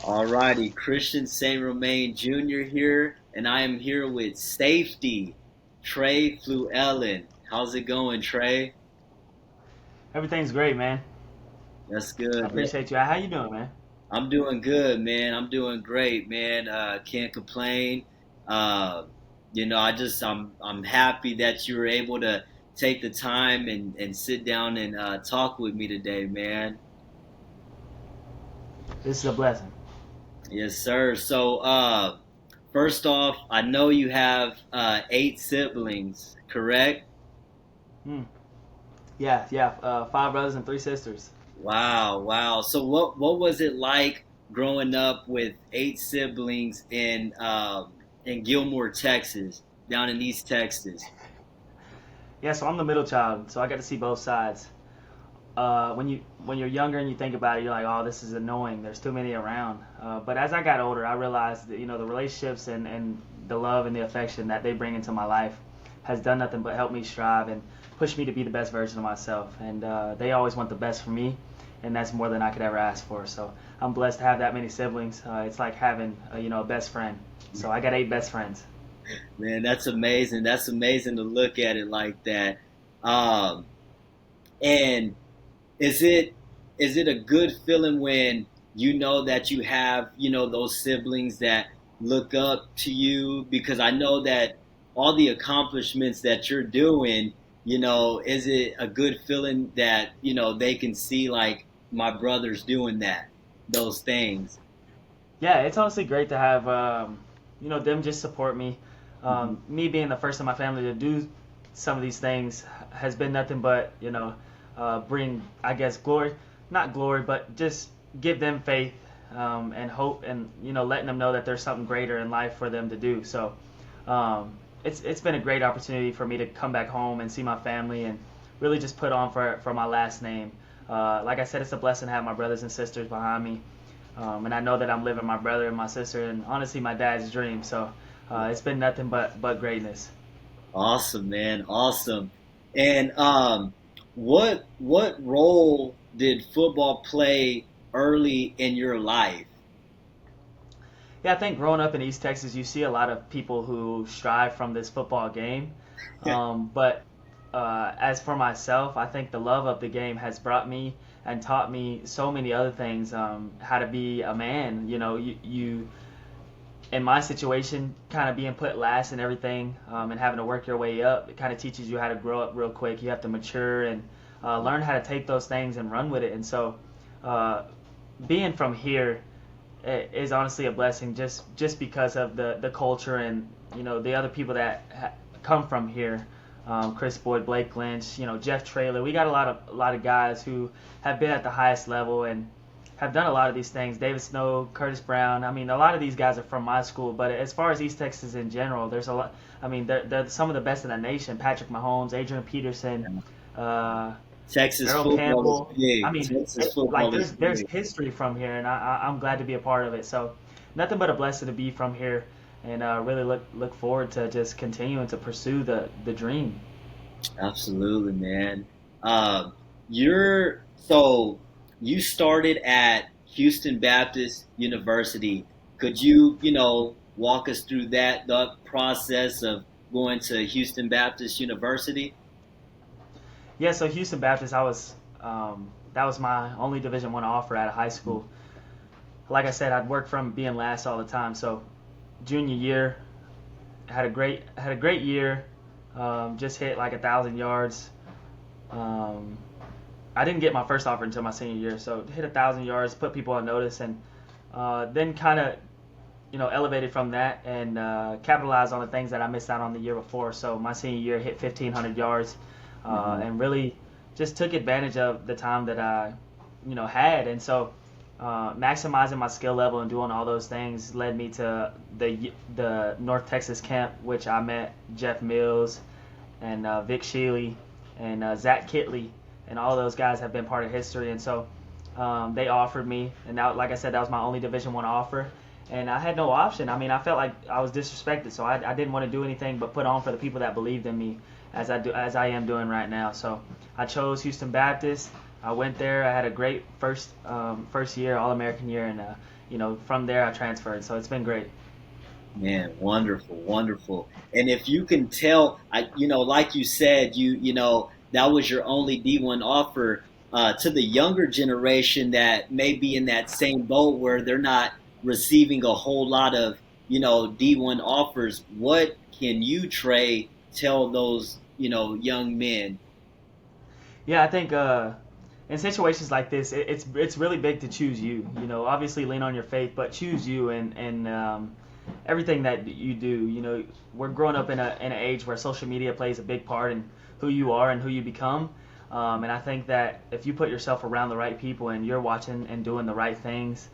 Alrighty, Christian St.Romain Jr. here, and I am here with safety, Tra Fluellen. How's it going, Trey? Everything's great, man. That's I good. appreciate you. How you doing, man? I'm doing good, man. I'm doing great, man. Can't complain. Uh, I'm happy that you were able to take the time and sit down and talk with me today, man. This is a blessing. Yes, sir. So, first off, I know you have eight siblings, correct? Hmm. Yeah, yeah. Five brothers and three sisters. Wow, wow. So what was it like growing up with eight siblings in Gilmore, Texas, down in East Texas? Yeah, so I'm the middle child, so I got to see both sides. When you're younger and you think about it, you're like, oh, this is annoying. There's too many around. But as I got older, I realized that the relationships and the love and the affection that they bring into my life has done nothing but help me strive and push me to be the best version of myself. And they always want the best for me, and that's more than I could ever ask for. So I'm blessed to have that many siblings. It's like having a best friend. So I got eight best friends. Man, that's amazing. That's amazing to look at it like that. Um, and is it a good feeling when you know that you have those siblings that look up to you? Because I know that all the accomplishments that you're doing, is it a good feeling that they can see like my brother's doing those things? Yeah, it's honestly great to have them just support me. Mhm. Me being the first in my family to do some of these things has been nothing but bring, I guess, glory, not glory, but just give them faith and hope, and letting them know that there's something greater in life for them to do. So it's been a great opportunity for me to come back home and see my family and really just put on for my last name. Like I said, it's a blessing to have my brothers and sisters behind me. And I know that I'm living my brother and my sister, and honestly, my dad's dream. So it's been nothing but greatness. Awesome, man. Awesome. And what role did football play early in your life? Yeah, I think growing up in East Texas, you see a lot of people who strive from this football game. But as for myself, I think the love of the game has brought me and taught me so many other things. How to be a man. You in my situation, kind of being put last in everything and having to work your way up, it kind of teaches you how to grow up real quick. You have to mature and learn how to take those things and run with it. And so, uh, being from here is honestly a blessing, just because of the culture and the other people that come from here. Chris Boyd, Blake Lynch, Jeff Traylor. We got a lot of guys who have been at the highest level and have done a lot of these things. David Snow, Curtis Brown. I mean, a lot of these guys are from my school. But as far as East Texas in general, there's a lot. I mean, they're some of the best in the nation. Patrick Mahomes, Adrian Peterson, uh, Texas Earl football is Campbell. I big. mean, Texas like football is there's big. history from here, and I'm glad to be a part of it. So nothing but a blessing to be from here, and really look forward to just continuing to pursue the dream. Absolutely, man. Um, you're so you started at Houston Baptist University. Could you walk us through the process of going to Houston Baptist University? Yeah, so Houston Baptist, that was my only Division I offer out of high school. Like I said, I'd worked from being last all the time. So junior year, had a great year. Just hit like 1,000 yards. Um, I didn't get my first offer until my senior year, so hit 1,000 yards, put people on notice, and then kind of elevated from that and capitalized on the things that I missed out on the year before. So my senior year hit 1,500 yards Hmm. and really just took advantage of the time that I had. And so maximizing my skill level and doing all those things led me to the North Texas camp, which I met Jeff Mills and Vic Shealy and Zach Kitley, and all those guys have been part of history. And so they offered me, and now, like I said, that was my only Division I offer, and I had no option. I mean, I felt like I was disrespected, so I didn't want to do anything but put on for the people that believed in me, as I am doing right now. So I chose Houston Baptist. I went there. I had a great first year, All American year, and from there I transferred. So it's been great. Man, wonderful, wonderful. And if you can tell, like you said, that was your only D1 offer. To the younger generation that may be in that same boat where they're not receiving a whole lot of, D1 offers. What can you, Trey, tell those, young men? Yeah, I think in situations like this, it's really big to choose you. Obviously lean on your faith, but choose you and everything that you do. We're growing up in an age where social media plays a big part in who you are and who you become. And I think that if you put yourself around the right people and you're watching and doing the right things,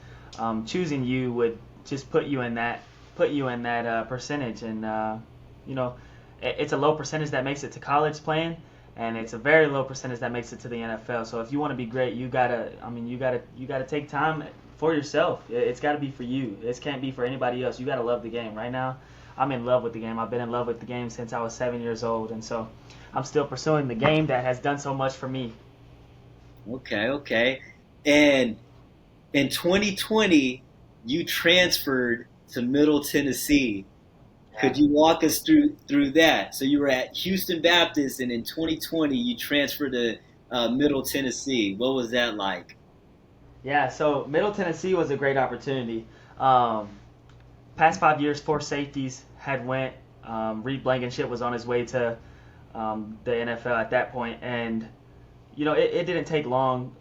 choosing you would just put you in that percentage. And you know, it's a low percentage that makes it to college playing, and it's a very low percentage that makes it to the NFL. So if you want to be great, you gotta take time for yourself. It's got to be for you. It can't be for anybody else. You got to love the game. Right now, I'm in love with the game. I've been in love with the game since I was 7 years old, and so I'm still pursuing the game that has done so much for me. Okay, okay. And in 2020, you transferred to Middle Tennessee. Yeah. Could you walk us through that? So you were at Houston Baptist, and in 2020, you transferred to Middle Tennessee. What was that like? Yeah, so Middle Tennessee was a great opportunity. Um, Past 5 years, four safeties had went. Reed Blankenship was on his way to the NFL at that point, and it didn't take long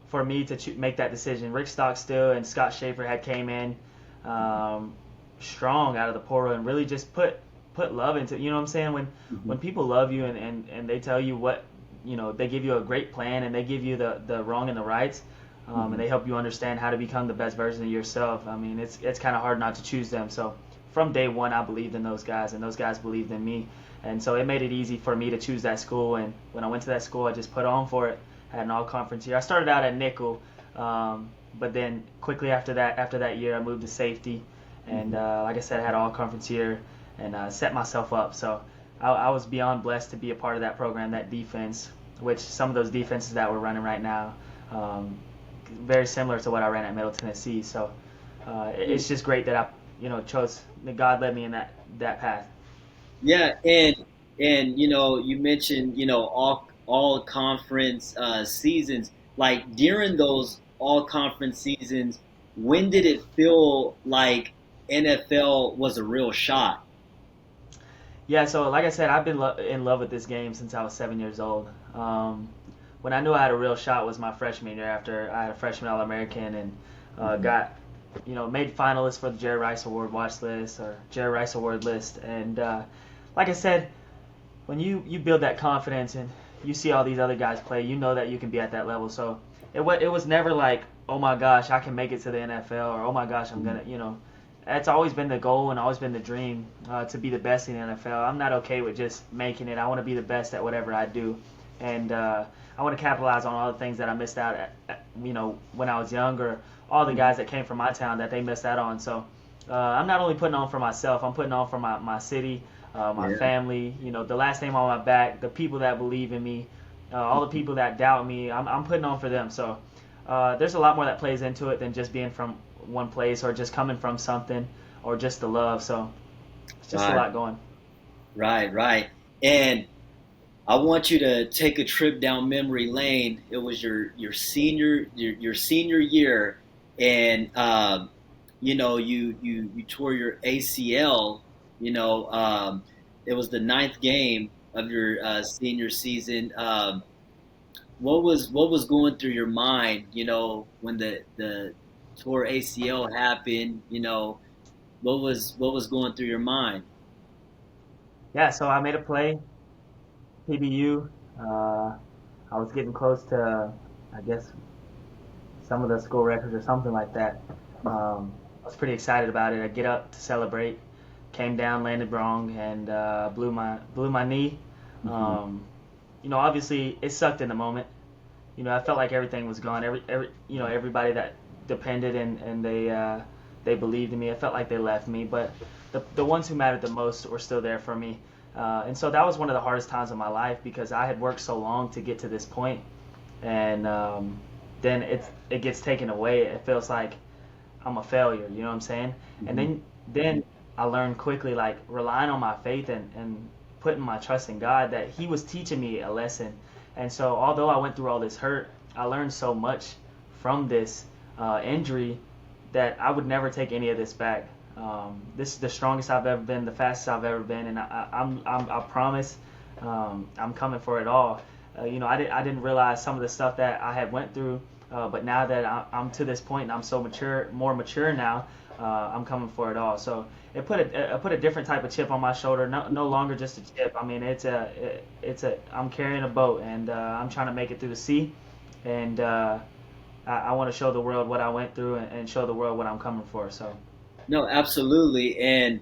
for me to make that decision. Rick Stockstill and Scott Schaefer had came in um, strong out of the portal and really just put love into. You know what I'm saying? When Hmm. people love you and they tell you what, they give you a great plan and they give you the wrong and the rights. And Hmm. they help you understand how to become the best version of yourself. I mean, it's kind of hard not to choose them. So from day one, I believed in those guys, and those guys believed in me. And so it made it easy for me to choose that school. And when I went to that school, I just put on for it. I had an all-conference year. I started out at nickel, but then quickly after that year, I moved to safety. And Hmm. like I said, I had an all-conference year and set myself up. So I was beyond blessed to be a part of that program, that defense, which some of those defenses that we're running right now. Um, Very similar to what I ran at Middle Tennessee. So it's just great that I, chose that God led me in that path. Yeah, and you mentioned all conference seasons. Like during those all conference seasons, when did it feel like NFL was a real shot? Yeah. So like I said, I've been in love with this game since I was 7 years old. When I knew I had a real shot was my freshman year after I had a freshman All American and Hmm. got made finalists for the Jerry Rice Award watch list or Jerry Rice Award list. And like I said, when you build that confidence and you see all these other guys play, you know that you can be at that level. So it was never like, oh my gosh, I can make it to the NFL, or oh my gosh, I'm gonna, That's always been the goal and always been the dream, to be the best in the NFL. I'm not okay with just making it. I want to be the best at whatever I do, and I want to capitalize on all the things that I missed out at when I was younger. All the Hmm. guys that came from my town that they missed out on. So I'm not only putting on for myself, I'm putting on for my city, my Yeah. family, the last name on my back, the people that believe in me, all the people that doubt me. I'm putting on for them. So there's a lot more that plays into it than just being from one place or just coming from something or just the love. So it's just a Right, lot going. right, right. And I want you to take a trip down memory lane. It was your senior year, and you tore your ACL. It was the ninth game of your senior season. What was going through your mind? When the tore ACL happened. What was going through your mind? Yeah, so I made a play, PBU. I was getting close to, I guess, some of the school records or something like that. I was pretty excited about it. I get up to celebrate, came down, landed wrong, and blew my knee. Hmm. Um, Obviously it sucked in the moment. I felt like everything was gone. Everybody that depended and they believed in me. I felt like they left me, but the ones who mattered the most were still there for me. And so that was one of the hardest times of my life because I had worked so long to get to this point, and then it gets taken away. It feels like I'm a failure. You know what I'm saying? And Hmm. then I learned quickly, like relying on my faith and putting my trust in God, that He was teaching me a lesson. And so although I went through all this hurt, I learned so much from this injury that I would never take any of this back. This is the strongest I've ever been, the fastest I've ever been, and I promise I'm coming for it all. I didn't realize some of the stuff that I had went through, but now that I'm to this point and I'm so mature, more mature now, I'm coming for it all. So it put a different type of chip on my shoulder. No longer just a chip. I mean, I'm carrying a boat, and I'm trying to make it through the sea, and I want to show the world what I went through, and show the world what I'm coming for. So No, absolutely. And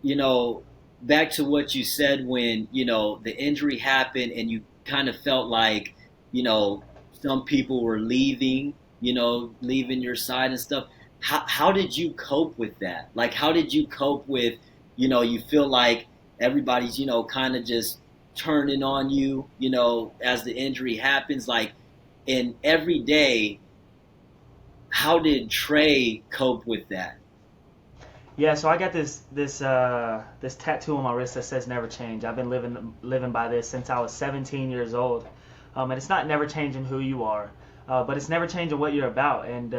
you know, back to what you said when, the injury happened and you kind of felt like, some people were leaving, leaving your side and stuff. How did you cope with that? Like, how did you cope with, you feel like everybody's, kind of just turning on you, as the injury happens? Like, in every day, how did Trey cope with that? yeah, so I got this tattoo on my wrist that says "Never Change." I've been living by this since I was 17 years old, and it's not never changing who you are, but it's never changing what you're about and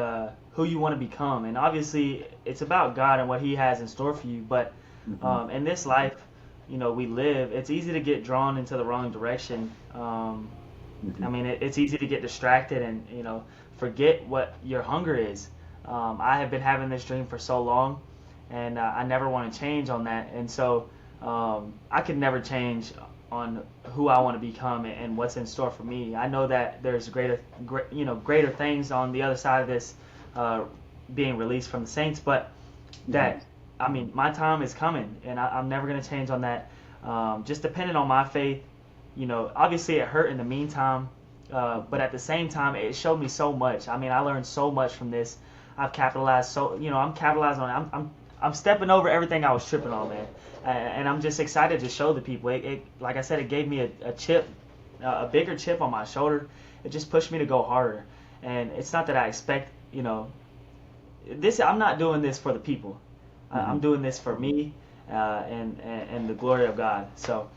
who you want to become. And obviously, it's about God and what He has in store for you. But Hmm. in this life, we live. It's easy to get drawn into the wrong direction. I Hmm. mean, it's easy to get distracted and forget what your hunger is. I have been having this dream for so long, and I never want to change on that. And so I could never change on who I want to become and what's in store for me. I know that there's greater things on the other side of this uh, being released from the saints, but Hmm. that I mean, my time is coming, and I'm never gonna change on that. Just depending on my faith, obviously it hurt in the meantime, but at the same time, it showed me so much. I mean, I learned so much from this. I've capitalized I'm capitalizing on it. I'm stepping over everything I was tripping on, man, and I'm just excited to show the people. Like I said, it gave me a chip, a bigger chip on my shoulder. It just pushed me to go harder, and it's not that I expect, this. I'm not doing this for the people. I'm Hmm. doing this for me and the glory of God. So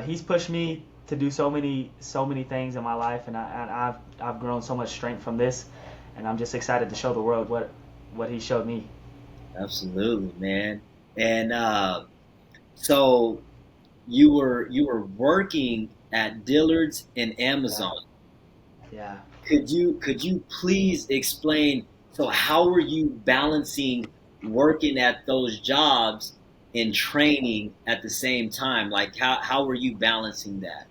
He's pushed me to do so many things in my life, and I've grown so much strength from this, and I'm just excited to show the world what He showed me. Absolutely, man. And so you were working at Dillard's and Yeah, Amazon. yeah. Could you please explain, so how were you balancing working at those jobs and training at the same time? Like, how were you balancing that?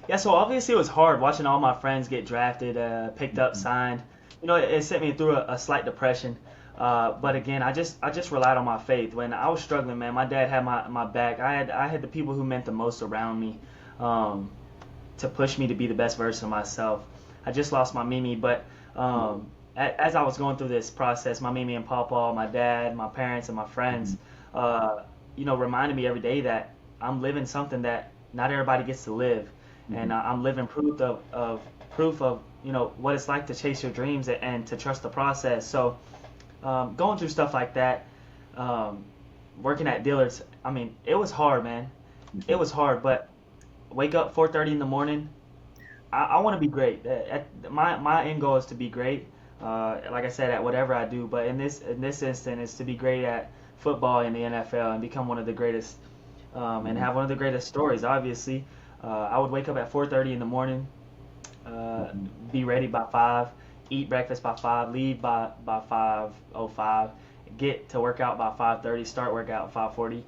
Yeah, so obviously it was hard watching all my friends get drafted, picked up, Mhm. signed. It sent me through a slight depression. But again, I just relied on my faith. When I was struggling, man, my dad had my back. I had the people who meant the most around me, um, to push me to be the best version of myself. I just lost my Mimi, but as I was going through this process, my Mimi and Papa, my dad, my parents, and my friends, Mhm. uh, reminded me every day that I'm living something that not everybody gets to live, and Mhm. I'm living proof of what it's like to chase your dreams and to trust the process. So going through stuff like that, um, working at Dillard's, I mean, it was hard, man. It Mhm. was hard, but wake up 4:30 in the morning. I want to be great. My end goal is to be great. Like I said, at whatever I do, but in this instant, is to be great at football in the NFL and become one of the greatest, and Mhm. have one of the greatest stories. Obviously, I would wake up at 4:30 in the morning, uh, Mhm. be ready by 5, eat breakfast by 5, leave by 5:05, get to work out by 5:30, start workout at 5:40,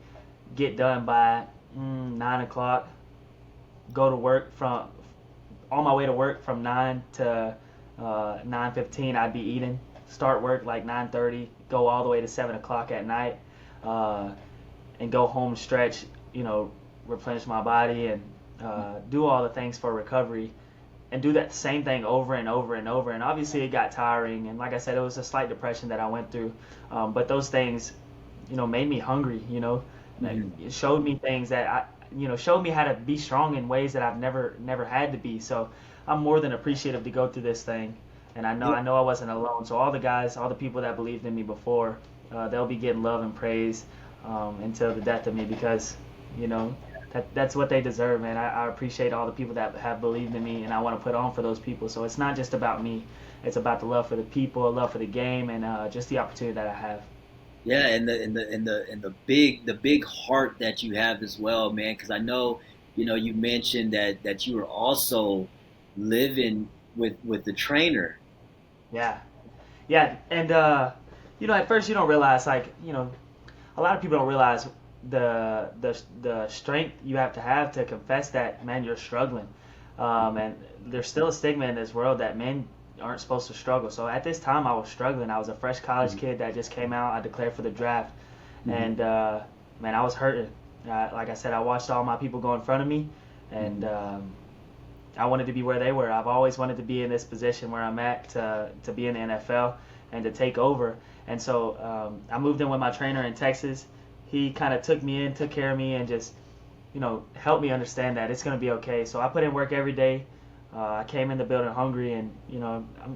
get done by 9 o'clock, go to work from on my way to work from 9 to 9:15. I'd be eating, start work like 9:30, go all the way to 7 o'clock at night, uh, and go home, stretch, replenish my body, and do all the things for recovery, and do that same thing over and over and over. And obviously, it got tiring. And like I said, it was a slight depression that I went through. But those things, made me hungry. Mhm. It showed me things that showed me how to be strong in ways that I've never had to be. So I'm more than appreciative to go through this thing, and I know I wasn't alone. So all the guys, all the people that believed in me before, they'll be getting love and praise until the death of me because you know that's what they deserve, man. I appreciate all the people that have believed in me, and I want to put on for those people. So it's not just about me; it's about the love for the people, love for the game, and just the opportunity that I have. Yeah, and the big heart that you have as well, man. Because I know, you mentioned that you were also living with the trainer. Yeah, yeah, and at first you don't realize, like, a lot of people don't realize the strength you have to confess that, man, you're struggling. And there's still a stigma in this world that men aren't supposed to struggle. So at this time, I was struggling. I was a fresh college kid that just came out. I declared for the draft, Mm-hmm. and man, I was hurting. Like I said, I watched all my people go in front of me, and I wanted to be where they were. I've always wanted to be in this position where I'm at to be in the NFL and to take over. And so I moved in with my trainer in Texas. He kind of took me in, took care of me, and just helped me understand that it's going to be okay. So I put in work every day. I came in the building hungry, and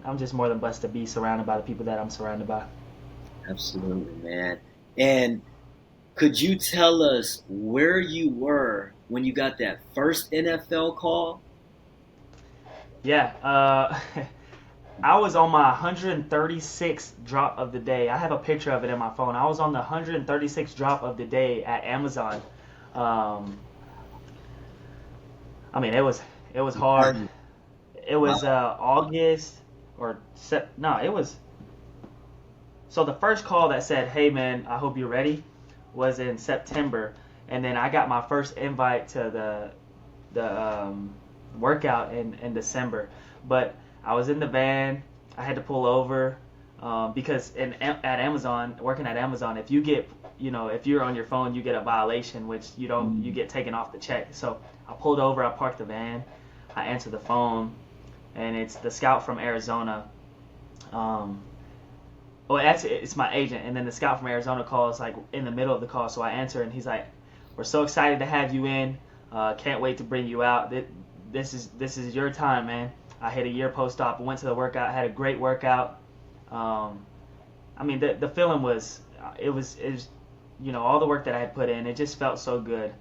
I'm just more than blessed to be surrounded by the people that I'm surrounded by. Absolutely, man. And could you tell us where you were when you got that first NFL call? Yeah, I was on my 136th drop of the day. I have a picture of it in my phone. I was on the 136th drop of the day at Amazon. Um, I mean, it was hard. It was Wow. August no, it was so the first call that said, "Hey man, I hope you're ready," was in September, and then I got my first invite to the workout in December. But I was in the van. I had to pull over because at Amazon, working at Amazon, if you get if you're on your phone, you get a violation, which you get taken off the check. So I pulled over. I parked the van. I answered the phone, and it's the scout from Arizona. Um, well, it's my agent, and then the scout from Arizona calls like in the middle of the call, so I answer, and he's like, "We're so excited to have you in. Can't wait to bring you out. This is your time, man." I hit a year post op, went to the workout, had a great workout. Um, I mean, the feeling was it was all the work that I had put in. It just felt so good.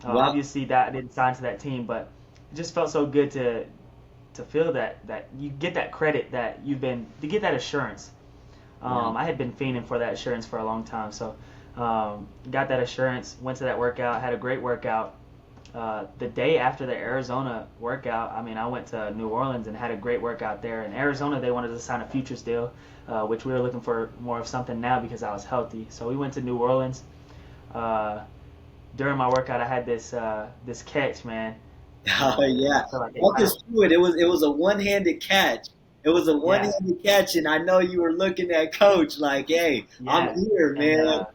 Wow. Obviously, that I didn't sign to that team, but it just felt so good to feel that you get that credit that to get that assurance. Yeah. I had been fiending for that assurance for a long time, so got that assurance. Went to that workout, had a great workout. The day after the Arizona workout, I mean, I went to New Orleans and had a great workout there. In Arizona, they wanted to sign a futures deal, which we were looking for more of something now because I was healthy. So we went to New Orleans. Uh, During my workout, I had this catch, man. Oh yeah. I felt like it Walk kind of us through it. It was a one-handed catch. It was a yeah, one-handed catch, and I know you were looking at coach like, "Hey, I'm yeah. here, And man."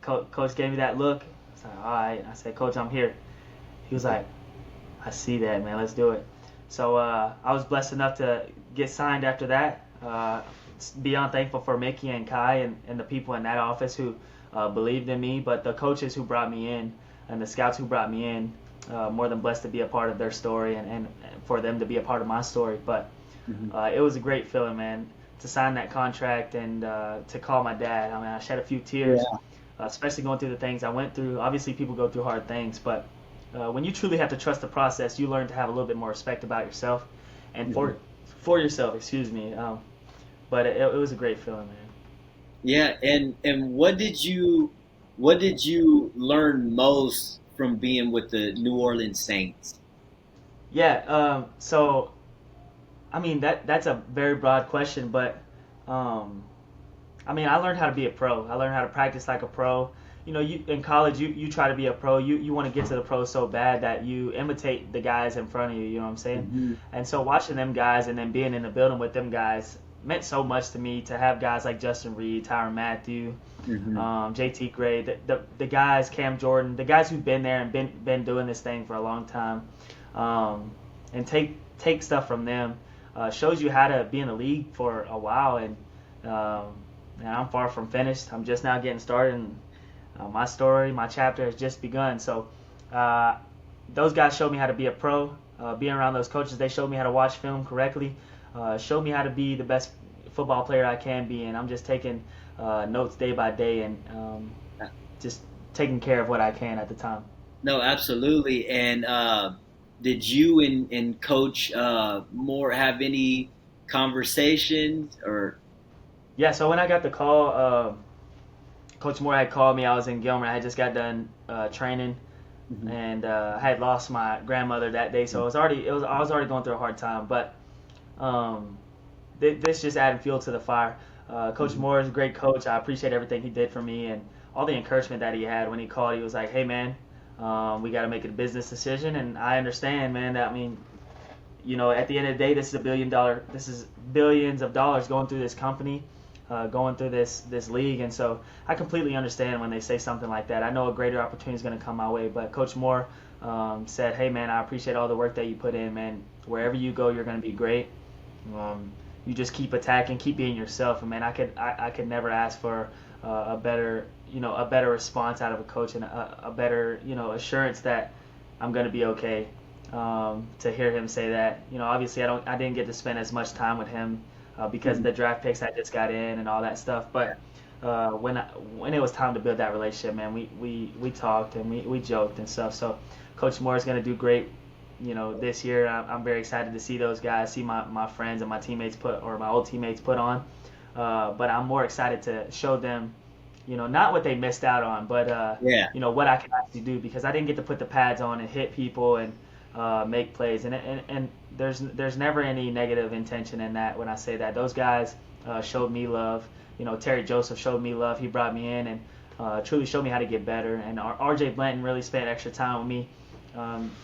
coach gave me that look. I was like, all right. I said, Coach, I'm here. He was like, I see that, man. Let's do it. So I was blessed enough to get signed after that. Beyond thankful for Mickey and Kai and the people in that office who believed in me, but the coaches who brought me in and the scouts who brought me in, more than blessed to be a part of their story and for them to be a part of my story. But Mhm. it was a great feeling, man, to sign that contract and to call my dad. I mean, I shed a few tears, Yeah. especially going through the things I went through. Obviously, people go through hard things, but when you truly have to trust the process, you learn to have a little bit more respect about yourself and Mhm. for yourself. Excuse me. But it was a great feeling, man. Yeah, and what did you learn most from being with the New Orleans Saints? Yeah. So I mean that's a very broad question, but um, I mean, I learned how to be a pro. I learned how to practice like a pro. You in college, you try to be a pro. You want to get to the pro so bad that you imitate the guys in front of you. You know what I'm saying? Hmm. And so watching them guys and then being in the building with them guys meant so much to me. To have guys like Justin Reed, Tyrann Mathieu, Hmm. JT Gray, the guys, Cam Jordan, the guys who've been there and been doing this thing for a long time, and take stuff from them, shows you how to be in the league for a while. And I'm far from finished. I'm just now getting started, and my story, my chapter has just begun. So uh, those guys showed me how to be a pro. being around those coaches, they showed me how to watch film correctly, showed me how to be the best football player I can be, and I'm just taking notes day by day and just taking care of what I can at the time. No, absolutely. And did you and Coach Moore have any conversations or? Yeah, so when I got the call, Coach Moore had called me. I was in Gilmer. I had just got done training, Mhm. and I had lost my grandmother that day, so I was already going through a hard time. But um, this just added fuel to the fire. Coach Mhm. Moore is a great coach. I appreciate everything he did for me and all the encouragement that he had when he called. He was like, "Hey man, we got to make a business decision," and I understand, man. That I mean, at the end of the day, this is billions of dollars going through this company, going through this league, and so I completely understand when they say something like that. I know a greater opportunity is going to come my way, but Coach Moore said, "Hey man, I appreciate all the work that you put in, man. Wherever you go, you're going to be great. Um, you just keep attacking, keep being yourself, and man, I could never ask for a better a better response out of a coach and a better assurance that I'm going to be okay." To hear him say that, obviously I didn't get to spend as much time with him because of Mhm. the draft picks I just got in and all that stuff. Yeah. But when it was time to build that relationship, man, we talked and we joked and stuff. So Coach Moore is going to do great, this year. I'm very excited to see those guys, see my friends and my teammates my old teammates put on. But I'm more excited to show them, not what they missed out on, but Yeah. what I can actually do because I didn't get to put the pads on and hit people and make plays. And there's never any negative intention in that when I say that. Those guys showed me love. Terry Joseph showed me love. He brought me in and truly showed me how to get better. And RJ Blanton really spent extra time with me.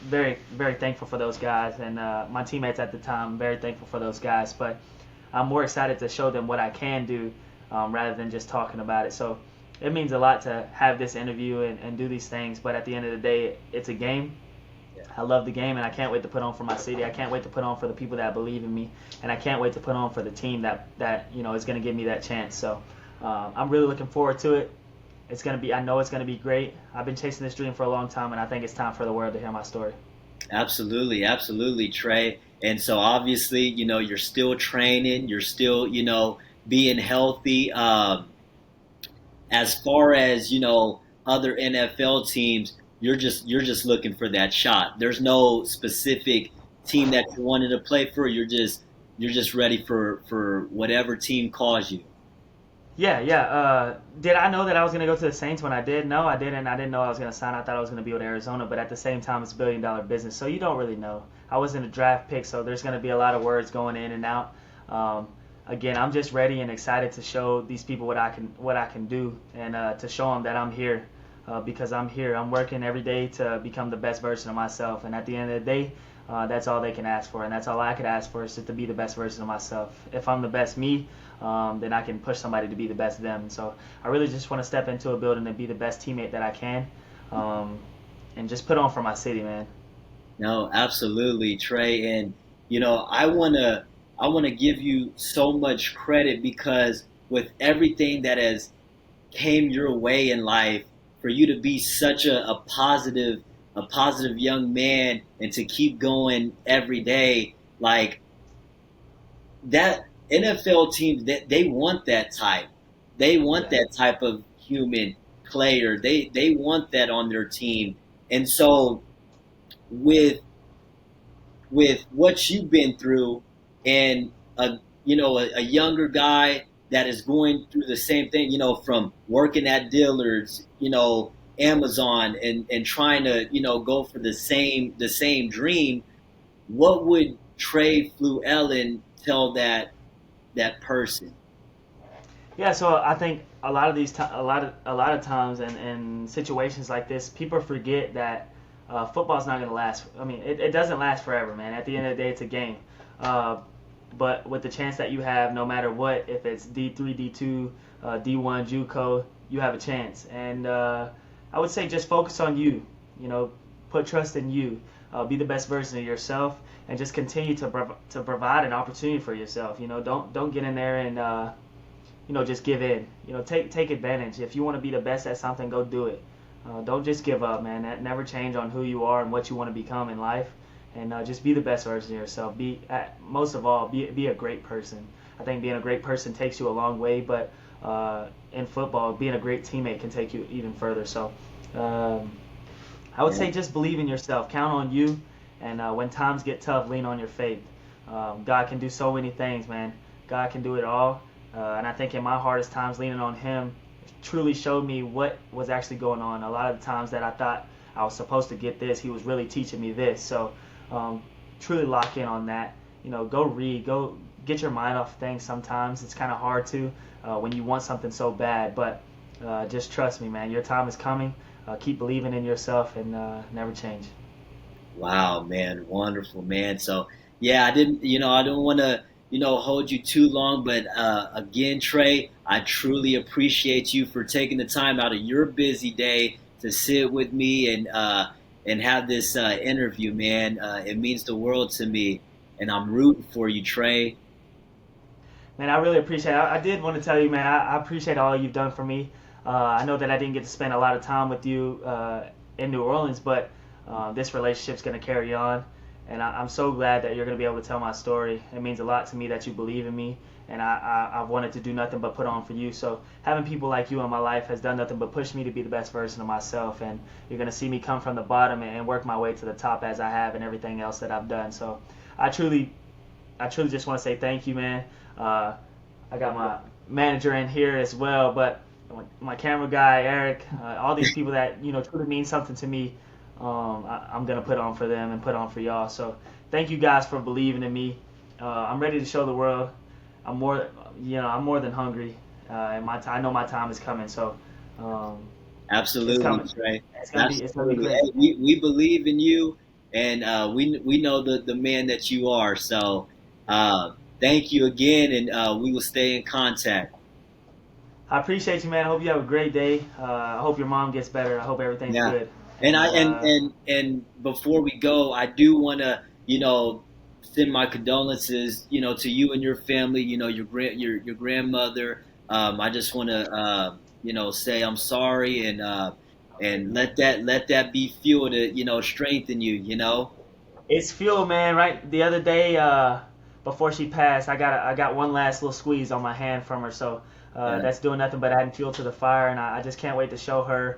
Very, very thankful for those guys. And my teammates at the time, very thankful for those guys. But I'm more excited to show them what I can do rather than just talking about it. So it means a lot to have this interview and do these things. But at the end of the day, it's a game. Yeah. I love the game, and I can't wait to put on for my city. I can't wait to put on for the people that believe in me, and I can't wait to put on for the team that is going to give me that chance. So I'm really looking forward to it. It's going to be. I know it's going to be great. I've been chasing this dream for a long time, and I think it's time for the world to hear my story. Absolutely, absolutely, Trey. And so obviously, you're still training, you're still, being healthy. As far as, other NFL teams, you're just looking for that shot. There's no specific team that you wanted to play for. You're just ready for whatever team calls you. Yeah, yeah. Did I know that I was going to go to the Saints when I did? No, I didn't. I didn't know I was going to sign. I thought I was going to be with Arizona, but at the same time, it's $1 billion business, so you don't really know. I wasn't a draft pick, so there's going to be a lot of words going in and out. Um, Again, I'm just ready and excited to show these people what I can do, and to show them that I'm here because I'm here. I'm working every day to become the best version of myself, and at the end of the day, that's all they can ask for, and that's all I could ask for is just to be the best version of myself. If I'm the best me, then I can push somebody to be the best them. So I really just want to step into a building and be the best teammate that I can, um, and just put on for my city, man. No, absolutely, Trey. And I wanna give you so much credit because with everything that has came your way in life, for you to be such a positive young man and to keep going every day, like that NFL team, that they want that type. They want Yeah. that type of human player. They want that on their team. And so with what you've been through and a younger guy that is going through the same thing, from working at Dillard's, Amazon, and trying to go for the same dream. What would Trey Fluellen tell that person? Yeah, so I think a lot of times in situations like this, people forget that football's not going to last. I mean, it doesn't last forever, man. At the end of the day, it's a game. Uh, but with the chance that you have, no matter what, if it's D3, D2, D1, JUCO, you have a chance. And I would say just focus on you. You know, put trust in you. Be the best version of yourself, and just continue to provide an opportunity for yourself. Don't get in there and just give in. Take advantage. If you want to be the best at something, go do it. Don't just give up, man. That never change on who you are and what you want to become in life. and just be the best version of yourself. Most of all, be a great person. I think being a great person takes you a long way, but in football, being a great teammate can take you even further. So um, I would Yeah. say just believe in yourself, count on you, and when times get tough, lean on your faith. God can do so many things, man. God can do it all. And I think in my hardest times, leaning on Him truly showed me what was actually going on. A lot of the times that I thought I was supposed to get this, He was really teaching me this. So um, truly lock in on that. Go read, go get your mind off things. Sometimes it's kind of hard to when you want something so bad, but just trust me, man. Your time is coming. Keep believing in yourself and never change. Wow, man, wonderful, man. So, yeah, I don't want to, hold you too long, but again, Trey, I truly appreciate you for taking the time out of your busy day to sit with me and have this interview, man. It means the world to me, and I'm rooting for you, Trey. Man, I really appreciate it. I did want to tell you, man, I appreciate all you've done for me. I know that I didn't get to spend a lot of time with you in New Orleans, but this relationship's going to carry on. And I'm so glad that you're going to be able to tell my story. It means a lot to me that you believe in me, and I've wanted to do nothing but put on for you. So having people like you in my life has done nothing but push me to be the best version of myself. And you're going to see me come from the bottom and work my way to the top as I have and everything else that I've done. So I truly I truly just want to say thank you, man. Uh, I got my manager in here as well, but my camera guy, Eric, all these people that truly mean something to me. I'm gonna put on for them and put on for y'all. So thank you guys for believing in me. I'm ready to show the world. I'm more than hungry, and I know my time is coming. So um, it's Absolutely, coming. Trey. It's gonna be Absolutely. great. Hey, we believe in you, and we know the man that you are. So uh, thank you again, and we will stay in contact. I appreciate you, man. I hope you have a great day. I hope your mom gets better. I hope everything's Yeah. good. And And before we go, I do want to send my condolences to you and your family. Your grandmother. I just want to say I'm sorry and let that be fuel to strengthen you. it's fuel, man. Right, the other day, before she passed, I got one last little squeeze on my hand from her. So Yeah. that's doing nothing but adding fuel to the fire, and I just can't wait to show her,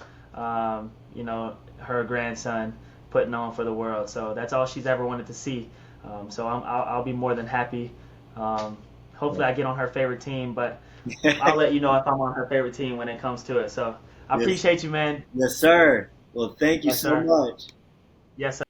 her grandson putting on for the world. So that's all she's ever wanted to see. So I'll be more than happy. Um, Hopefully, I get on her favorite team, but I'll let you know if I'm on her favorite team when it comes to it. So I Yes, appreciate you, man. yes, sir. Well, thank you Yes, so sir. much. Yes, sir.